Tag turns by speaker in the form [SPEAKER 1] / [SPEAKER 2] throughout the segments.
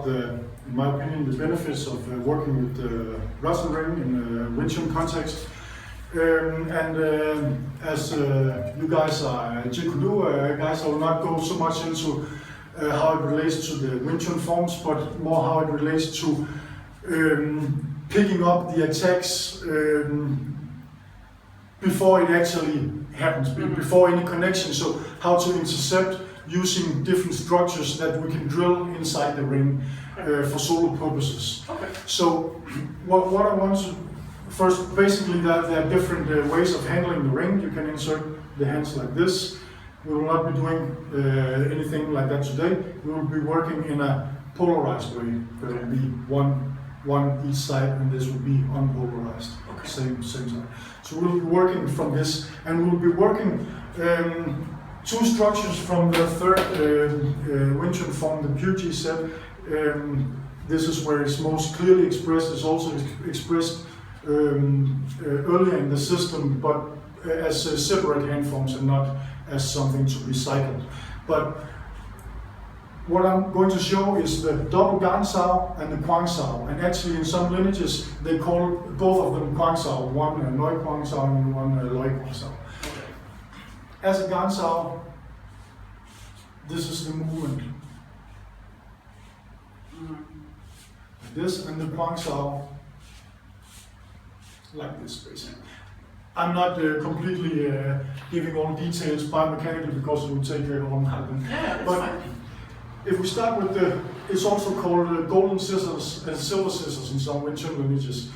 [SPEAKER 1] about in my opinion, the benefits of working with wrestling ring in a WingChun context. As you guys are Jiu-Jitsu guys, I will not go so much into how it relates to the WingChun forms, but more how it relates to picking up the attacks before it actually happens, before any connection. So how to intercept using different structures that we can drill inside the ring for solo purposes. Okay. So what I want to first, basically there are different ways of handling the ring. You can insert the hands like this. We will not be doing anything like that today. We will be working in a polarized way. There will be one each side, and this will be unpolarized. Okay. Same side. So we'll be working from this, and we'll be working two structures from the third WingChun form, the PIOMA set. This is where it's most clearly expressed. It's also expressed earlier in the system, but as separate hand forms and not as something to be cycled. But what I'm going to show is the double GanSao and the KwanSao. And actually in some lineages they call both of them KwanSao, one Noi KwanSao and one Loi KwanSao. As a GanSao, this is the movement. This, and the KwanSao like this basically. I'm not completely giving all details biomechanically because it will take a long time.
[SPEAKER 2] Yeah,
[SPEAKER 1] but
[SPEAKER 2] fine.
[SPEAKER 1] If we start with it's also called golden scissors and silver scissors in some WingChun lineages.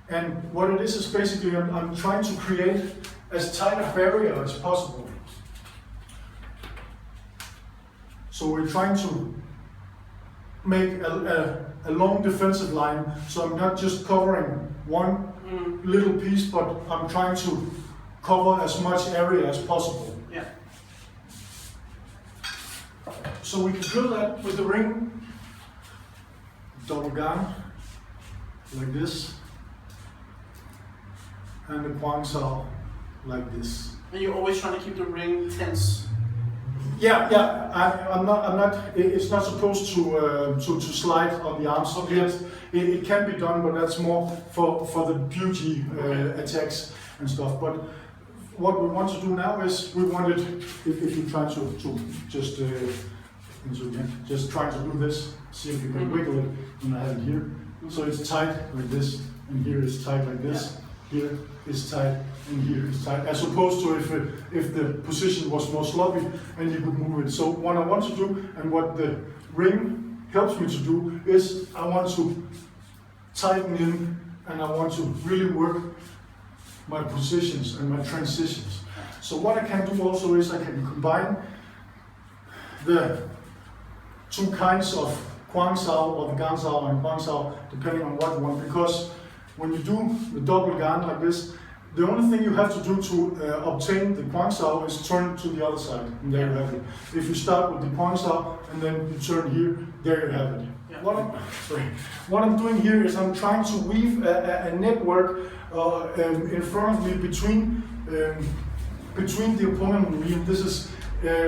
[SPEAKER 1] And what it is basically I'm trying to create as tight a barrier as possible. So we're trying to make a long defensive line, so I'm not just covering one little piece, but I'm trying to cover as much area as possible.
[SPEAKER 2] Yeah.
[SPEAKER 1] So we can drill that with the ring, double Gan, like this, and the KwanSao like this.
[SPEAKER 2] And you're always trying to keep the ring tense.
[SPEAKER 1] Yeah. I'm not. It's not supposed to slide on the arms yet. It can be done, but that's more for the beauty attacks and stuff. But what we want to do now is we wanted, if you try to just try to do this, see if you can wiggle it. And I have it here. So it's tight like this, and here it's tight like this. Here is tight, and here is tight, as opposed to if the position was more sloppy and you could move it. So what I want to do, and what the ring helps me to do, is I want to tighten in, and I want to really work my positions and my transitions. So what I can do also is I can combine the two kinds of KwanSao, or the GanSao and KwanSao, depending on what you want, because when you do the double Gan like this, the only thing you have to do to obtain the KwanSao is turn to the other side, and there you have it. If you start with the KwanSao and then you turn here, there you have it. Yeah. What I'm doing here is I'm trying to weave a network in front of me between the opponent and me, and this is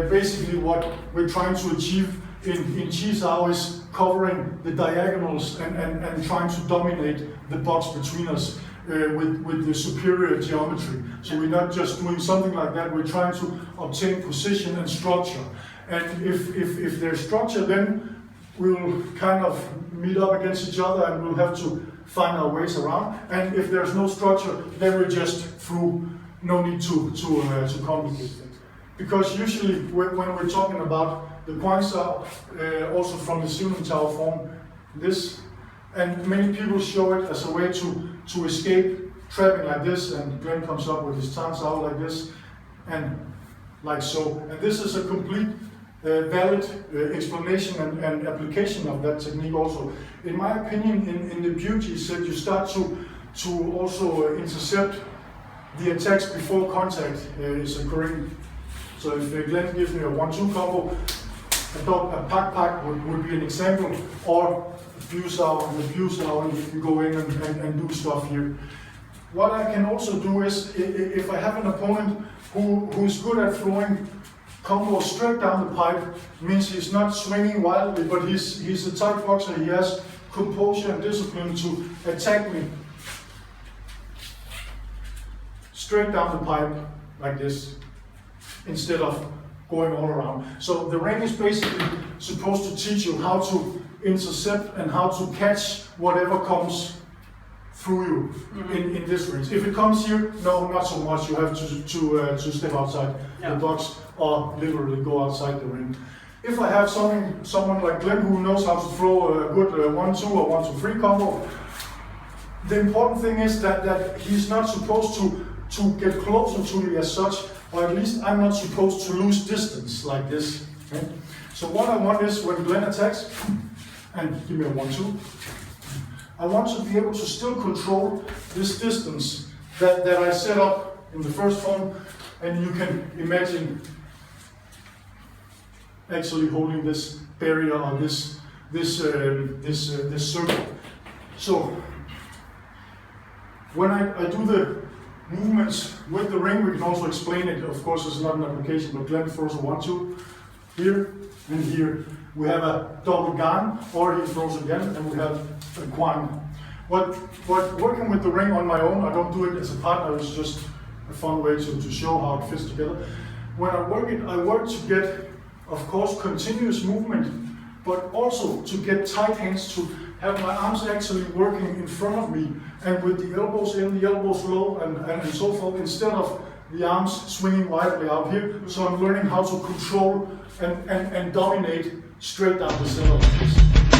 [SPEAKER 1] basically what we're trying to achieve in GanSao, is covering the diagonals and trying to dominate the box between us with the superior geometry. So we're not just doing something like that, we're trying to obtain position and structure. And if there's structure, then we'll kind of meet up against each other and we'll have to find our ways around. And if there's no structure, then we're just through, no need to complicate things. Because usually when we're talking about the KwanSao, also from the Sifu Tower form, this, and many people show it as a way to escape trapping like this, and Glenn comes up with his TanSao like this, and like so. And this is a complete valid explanation and application of that technique also. In my opinion, in the beauty set, you start to also intercept the attacks before contact is occurring. So if Glenn gives me a 1-2 combo, a pack would be an example, or PIOMA and the PIOMA, and you can go in and do stuff here. What I can also do is, if I have an opponent who is good at throwing combo straight down the pipe means he's not swinging wildly, but he's a tight boxer. He has composure and discipline to attack me straight down the pipe like this, instead of going all around. So the ring is basically supposed to teach you how to intercept and how to catch whatever comes through you in this range. If it comes here, no, not so much. You have to step outside the box or literally go outside the ring. If I have someone like Glenn who knows how to throw a good 1-2 or 1-2-3 combo, the important thing is that he's not supposed to get closer to me as such, or at least I'm not supposed to lose distance like this. Okay? So what I want is when Glenn attacks, and give me a 1-2, I want to be able to still control this distance that I set up in the first form, and you can imagine actually holding this barrier or this circle. So when I do the movements with the ring, we can also explain it. Of course, it's not an application, but Glenn throws a 1-2 here and here. We have a double gan, or he throws again, and we have a Kwan. But working with the ring on my own, I don't do it as a partner, it's just a fun way to show how it fits together. When I work it, I work to get, of course, continuous movement, but also to get tight hands, to have my arms actually working in front of me, and with the elbows in, the elbows low, and so forth, instead of the arms swinging widely out here. So I'm learning how to control and dominate straight down the center like this.